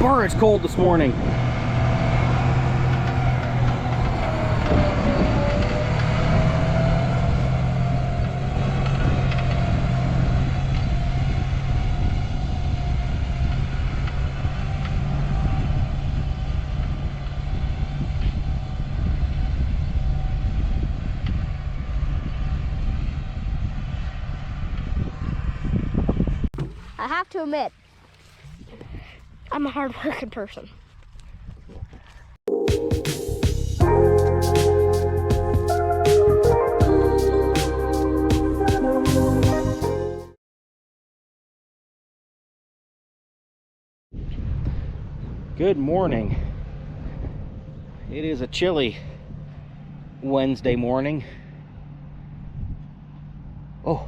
car, it's cold this morning. I have to admit, I'm a hard-working person. Good morning. It is a chilly Wednesday morning. Oh,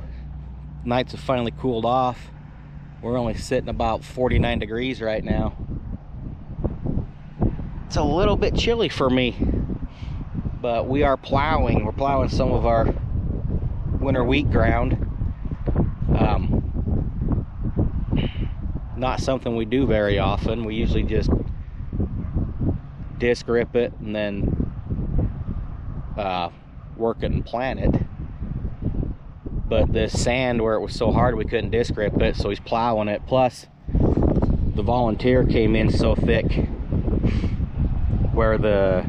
nights have finally cooled off. We're only sitting about 49 degrees right now. It's a little bit chilly for me, but we are plowing. We're plowing some of our winter wheat ground. Not something we do very often. We usually just disc rip it and then work it and plant it. But this sand, where it was so hard we couldn't disc rip it, so he's plowing it. Plus, the volunteer came in so thick where the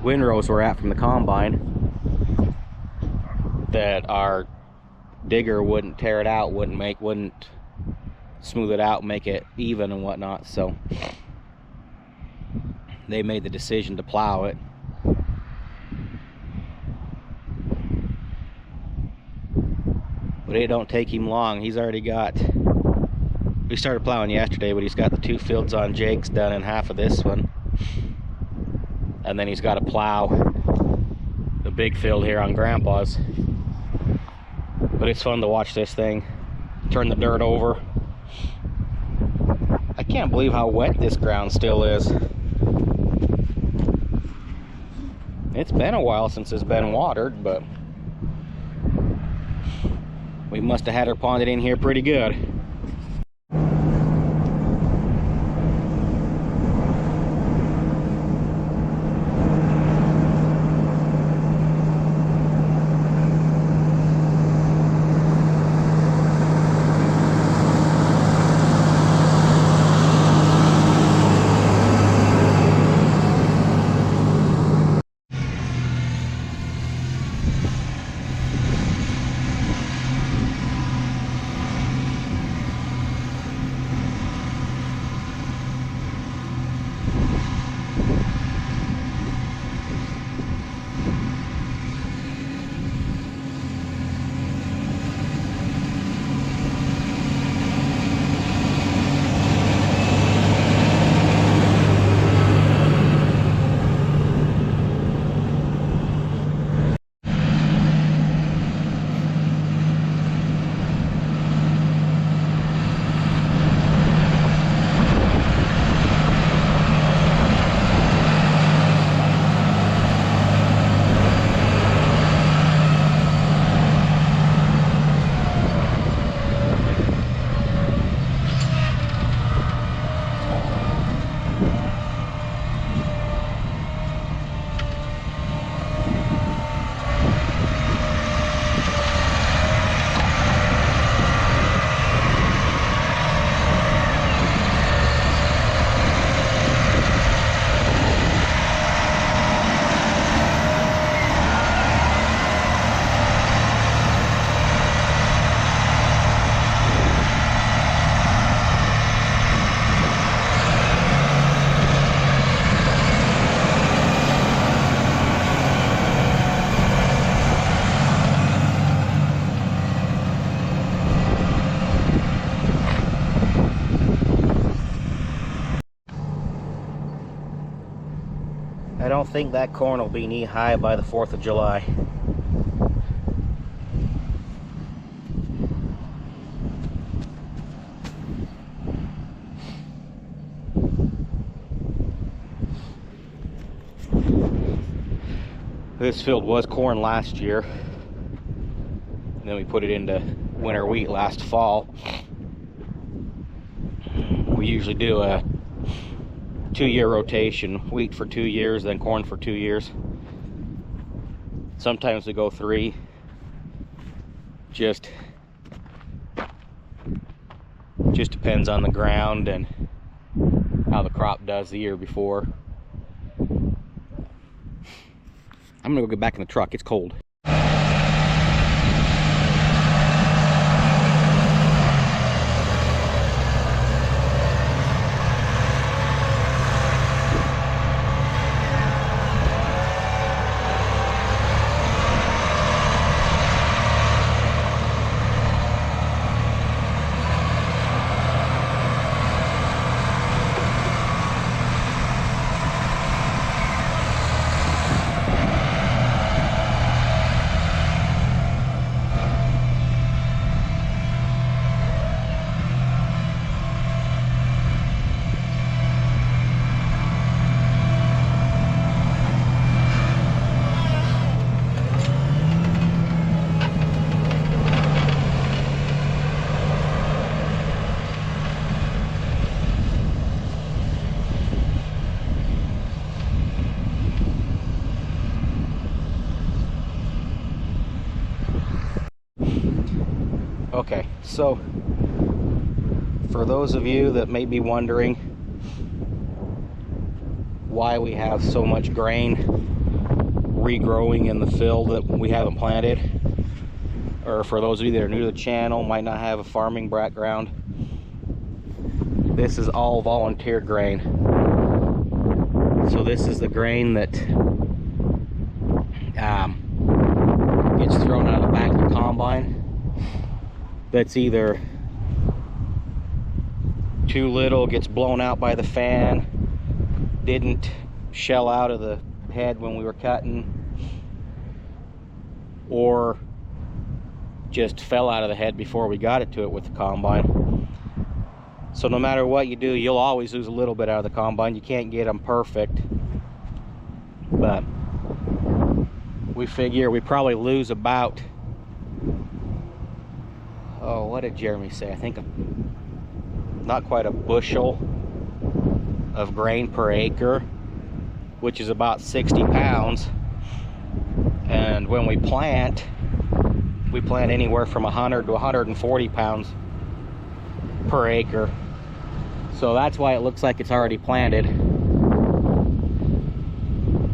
windrows were at from the combine that our digger wouldn't tear it out, wouldn't smooth it out, make it even and whatnot. So they made the decision to plow it. But it don't take him long. He's already got, we started plowing yesterday, but he's got the 2 fields on Jake's done in half of this one. And then he's got to plow the big field here on Grandpa's. But it's fun to watch this thing turn the dirt over. I can't believe how wet this ground still is. It's been a while since it's been watered, but we must have had her ponded in here pretty good. I don't think that corn will be knee high by the 4th of July. This field was corn last year, and then we put it into winter wheat last fall. We usually do a 2-year rotation, wheat for 2 years, then corn for 2 years. Sometimes we go 3. Just depends on the ground and how the crop does the year before. I'm gonna go get back in the truck, it's cold. Okay, so for those of you that may be wondering why we have so much grain regrowing in the field that we haven't planted, or for those of you that are new to the channel, might not have a farming background, this is all volunteer grain. So this is the grain that gets thrown out of the back of the combine. That's either too little, gets blown out by the fan, didn't shell out of the head when we were cutting, or just fell out of the head before we got it to it with the combine. So no matter what you do, you'll always lose a little bit out of the combine. You can't get them perfect, but we figure we probably lose about, oh, what did Jeremy say? I think not quite a bushel of grain per acre, which is about 60 pounds. And when we plant anywhere from 100 to 140 pounds per acre. So that's why it looks like it's already planted.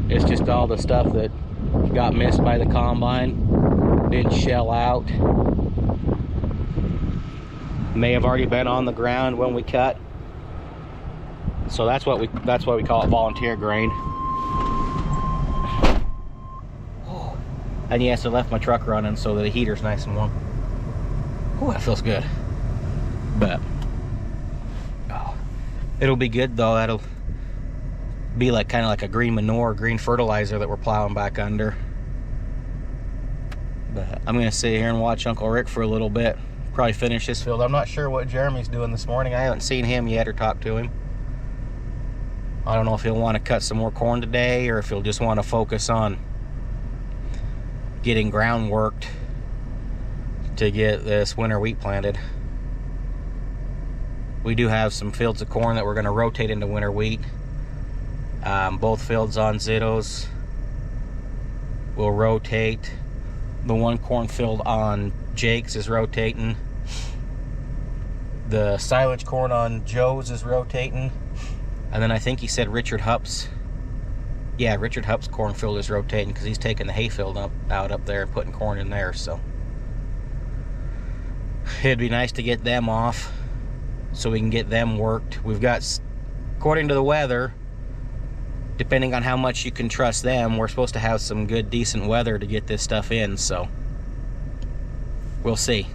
It's just all the stuff that got missed by the combine, didn't shell out, may have already been on the ground when we cut. So that's why we call it volunteer grain. And yes, I left my truck running so that the heater's nice and warm. Oh, that feels good. But oh, it'll be good though. That'll be like kind of like a green manure, green fertilizer that we're plowing back under. But I'm gonna sit here and watch Uncle Rick for a little bit. Probably finish this field. I'm not sure what Jeremy's doing this morning. I haven't seen him yet or talked to him. I don't know if he'll want to cut some more corn today or if he'll just want to focus on getting ground worked to get this winter wheat planted. We do have some fields of corn that we're going to rotate into winter wheat. Both fields on Zittos will rotate. The one cornfield on Jake's is rotating. The silage corn on Joe's is rotating. And then I think he said Richard Hupp's. Yeah, Richard Hupp's cornfield is rotating because he's taking the hayfield out up there and putting corn in there. So it'd be nice to get them off so we can get them worked. We've got, according to the weather, depending on how much you can trust them, we're supposed to have some good, decent weather to get this stuff in. So we'll see.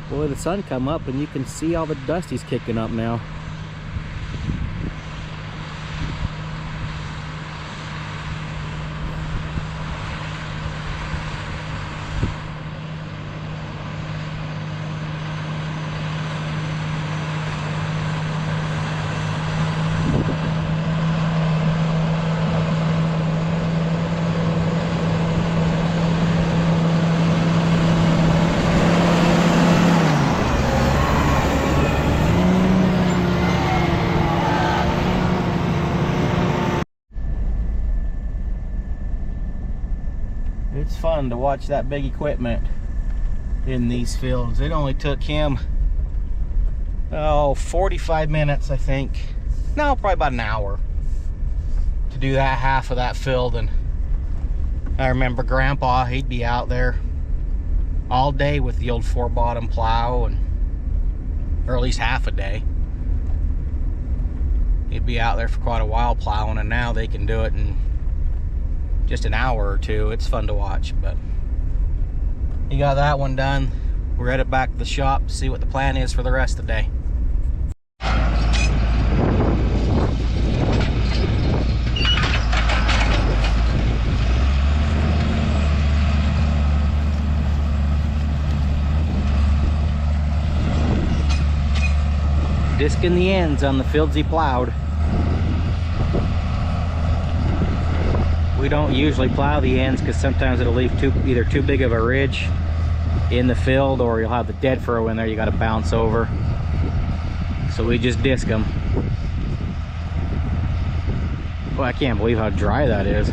Boy, the sun come up and you can see all the dust he's kicking up now. fun to watch that big equipment in these fields. It only took him 45 minutes, I think. No, probably about an hour to do that half of that field. And I remember Grandpa, he'd be out there all day with the old 4-bottom plow, and or at least half a day. He'd be out there for quite a while plowing, and now they can do it in just an hour or two. It's fun to watch. But he got that one done. We're headed back to the shop to see what the plan is for the rest of the day. Disking the ends on the fields he plowed. We don't usually plow the ends because sometimes it'll leave either too big of a ridge in the field, or you'll have the dead furrow in there you got to bounce over. So we just disc them. Well, I can't believe how dry that is.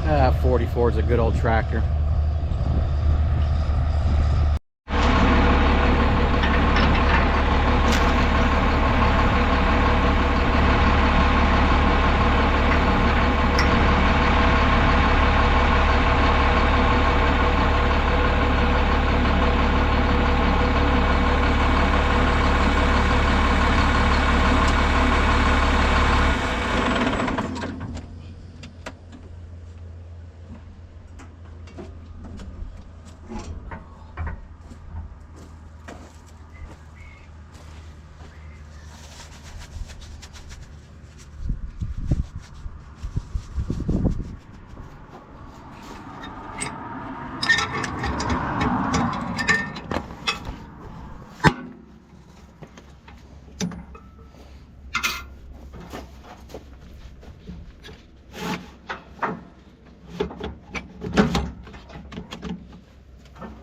That 44 is a good old tractor.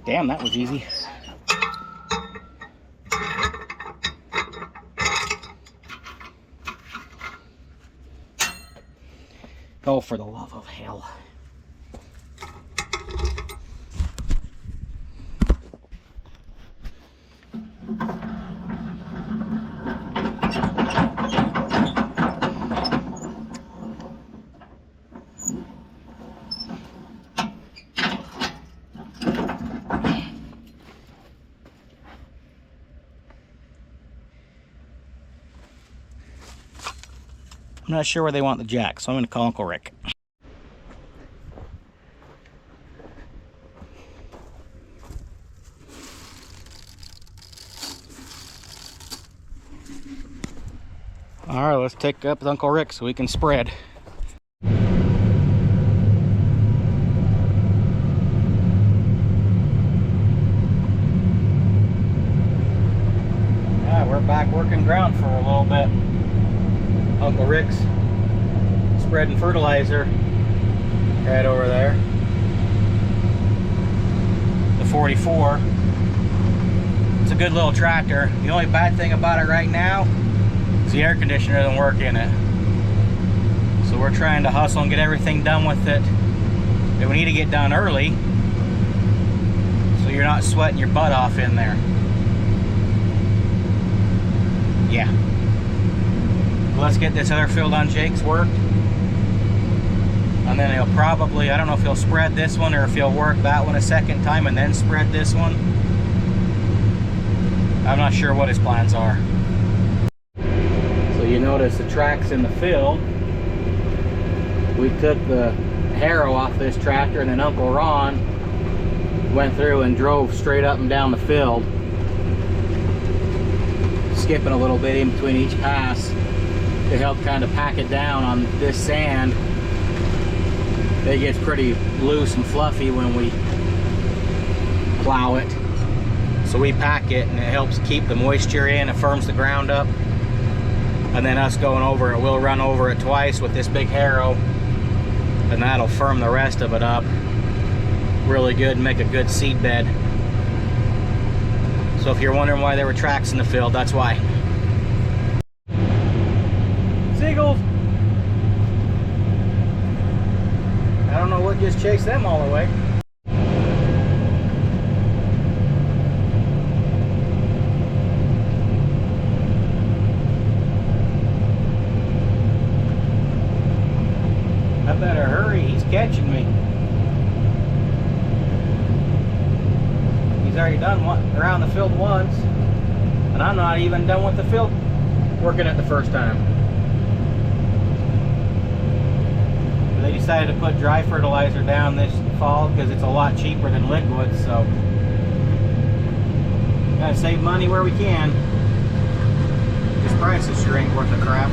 Damn, that was easy. Oh, for the love of hell. I'm not sure where they want the jack, so I'm going to call Uncle Rick. All right, let's take up with Uncle Rick so we can spread. Yeah, we're back working ground for a little bit. Uncle Rick's spreading fertilizer right over there. The 44. It's a good little tractor. The only bad thing about it right now is the air conditioner doesn't work in it. So we're trying to hustle and get everything done with it that we need to get done early, so you're not sweating your butt off in there. Yeah. Let's get this other field on Jake's worked, and then he'll probably, I don't know if he'll spread this one or if he'll work that one a second time and then spread this one. I'm not sure what his plans are. So you notice the tracks in the field. We took the harrow off this tractor, and then Uncle Ron went through and drove straight up and down the field skipping a little bit in between each pass to help kind of pack it down on this sand. It gets pretty loose and fluffy when we plow it. So we pack it and it helps keep the moisture in, it firms the ground up. And then us going over it, we'll run over it twice with this big harrow and that'll firm the rest of it up really good and make a good seed bed. So if you're wondering why there were tracks in the field, that's why. Seagulls! I don't know what just chased them all away. I better hurry, he's catching me. He's already done around the field once, and I'm not even done with the field working it the first time. They decided to put dry fertilizer down this fall because it's a lot cheaper than liquid, so gotta save money where we can. This prices sure ain't worth the crap.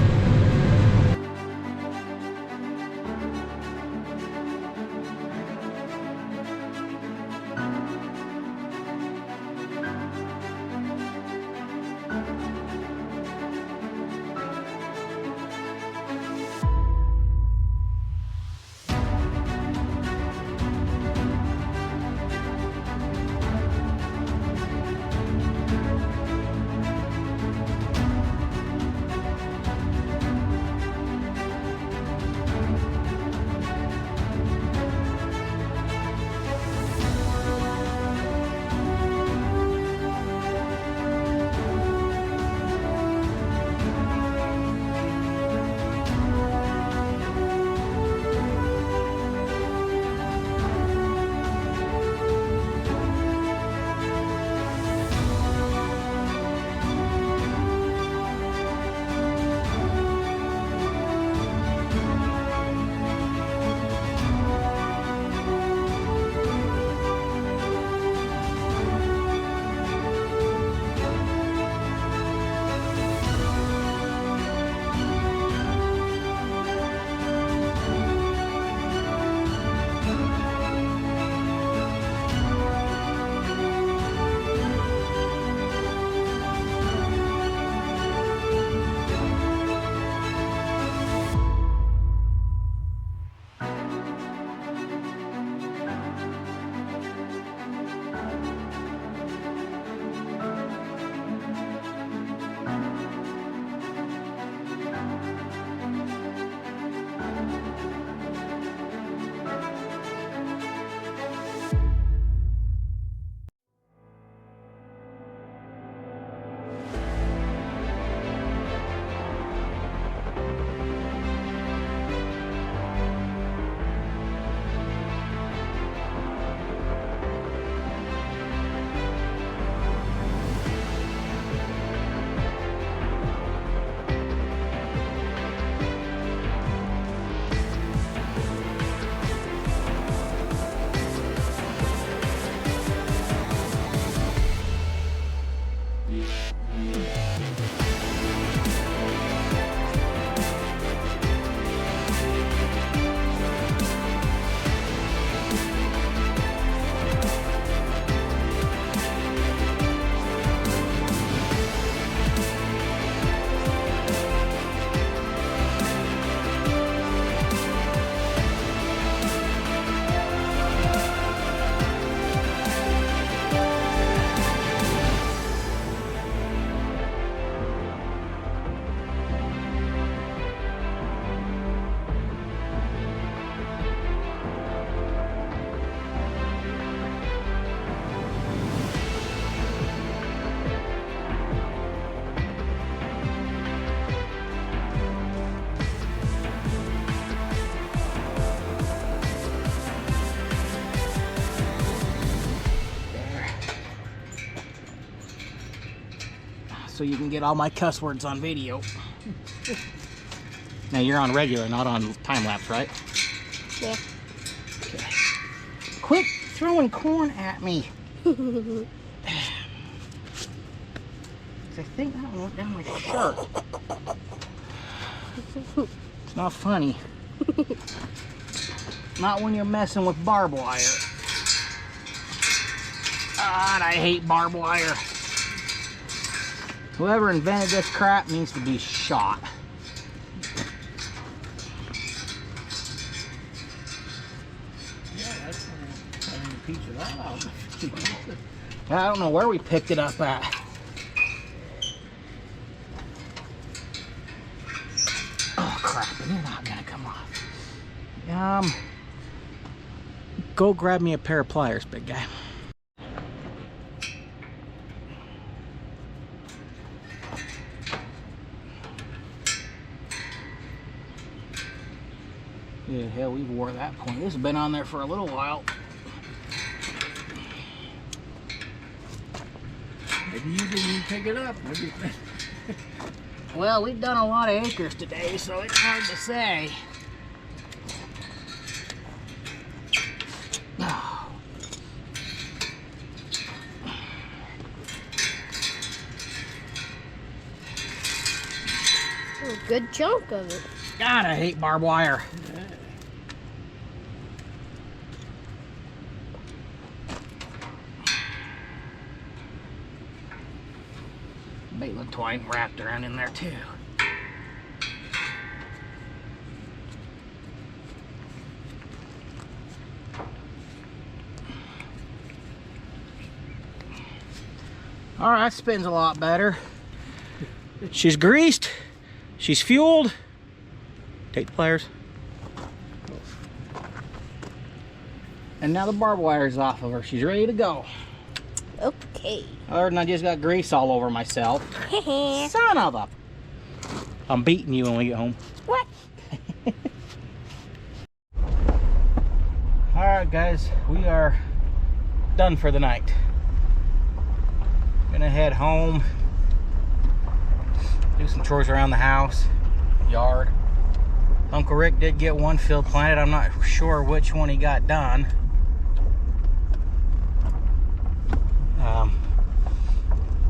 So you can get all my cuss words on video. Now you're on regular, not on time-lapse, right? Yeah. Okay. Quit throwing corn at me. I think that one went down my shirt. It's not funny. Not when you're messing with barbed wire. God, I hate barbed wire. Whoever invented this crap needs to be shot. Yeah, that's a piece of that out. I don't know where we picked it up at. Oh crap, and they're not gonna come off. Go grab me a pair of pliers, big guy. Yeah, hell, we wore that point. This has been on there for a little while. Maybe you didn't even pick it up. Maybe. Well, we've done a lot of acres today, so it's hard to say. A good chunk of it. God, I hate barbed wire. Baling twine wrapped around in there too. All right, that spins a lot better. She's greased. She's fueled. Take the pliers. And now the barbed wire is off of her. She's ready to go. Okay. Other than I just got grease all over myself. Son of a... I'm beating you when we get home. What? Alright guys, we are done for the night. Gonna head home. Do some chores around the house, yard. Uncle Rick did get one field planted. I'm not sure which one he got done.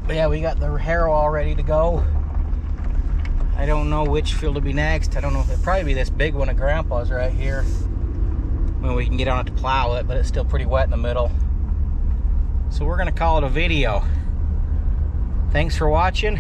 But yeah, we got the harrow all ready to go. I don't know which field will be next. I don't know if it'll probably be this big one of Grandpa's right here. When we can get on it to plow it, but it's still pretty wet in the middle. So we're gonna call it a video. Thanks for watching.